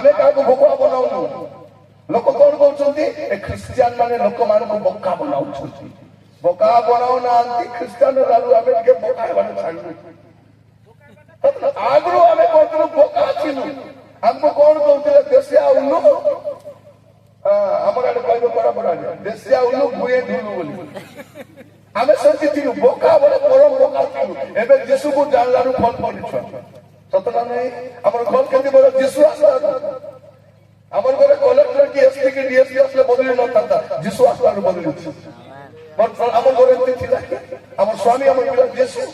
आमे काको भोका बनाउनु लोक कोन कहउछंती ए क्रिश्चियन माने लोक मानको बोका बनाउछंती बोका बनाउना अंती क्रिश्चियन राजु आमे के बोका बने छाडनु आगरो आमे कोन बोका छिनु हमको कोन कहउतले देशिया उल्लू हमर आडे कहबे पड़ा पड़ा देशिया उल्लू भुए ढुलु बोली आमे सोची थिलु बोका बले परम बोका थिलु एबे यीशु को जानलारु फल पड़िछ सतना नहीं हमर घर केते बड़ यीशु आसला हमर घरे कलेक्टर की एसपी की डीएसपी असले बदली न था यीशु आसलारु बदली छ बट हमर घरे एते थिला हमर स्वामी हमर बिला यीशु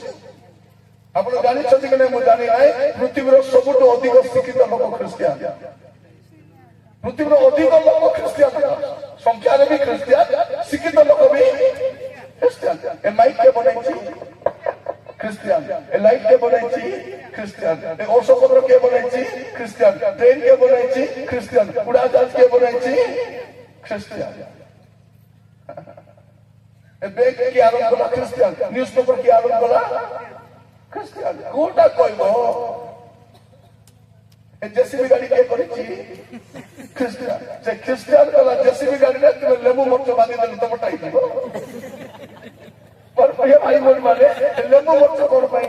आपण जानि छथि कि नै मु जानि नै पृथ्वीर सबुठ अधिक शिक्षित लोक ख्रिस्टियान पृथ्वीर अधिक लोक ख्रिस्टियान संख्या रे भी ख्रिस्टियान शिक्षित लोक भी ख्रिस्टियान ए माइक के बनाई ख्रिस्टियान ए लाइट के बनाई ख्रिस्टियान ए औषधपत्र के बनाई ख्रिस्टियान ट्रेन के बनाई ख्रिस्टियान उड़ाजहाज के बनाई ख्रिस्टियान ए बैंक के आरंभ कला ख्रिस्टियान न्यूज़पेपर के आरंभ कला ख्रिस्टियान कोटा कहबो ए जेसीबी गाड़ी के करिछि ख्रिस्टियान से ख्रिस्टियान कला जेसीबी गाड़ी ने तुम लेबू मरच बांधी देल तो पटाई दिबो पर भैया भाई बोल माने लेबू मरच कोन पाई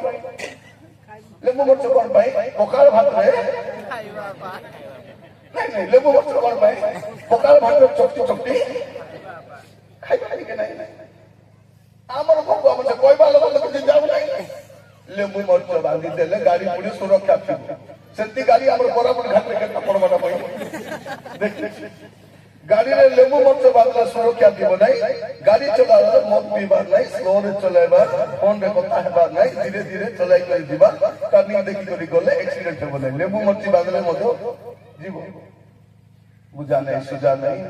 लेबू मरच कोन पाई पकाल भात रे नहीं लेबू मरच कोन पाई पकाल भात रे चपटी चपटी खाई पाई के नहीं हमर भगवा हमसे कहबा लगल तो जाब नहीं लेबू मरच बांधी देले गाड़ी पुलिस सुरक्षा थिबो सेती गाड़ी हमर बराबर घाट में के पड़बाटा पई देख गाड़ी रे लेबू मरच बांधला सुरक्षा दिबो नहीं गाड़ी चलाला मत पीबार नहीं स्लो रे चलाइबा फोन रे कथा हेबार नहीं धीरे धीरे चलाई कर दिबा टर्निंग देखि करी गले एक्सीडेंट हेबो नहीं लेबू मरच बांधले मधो जीवो बुझा नहीं सुझा नहीं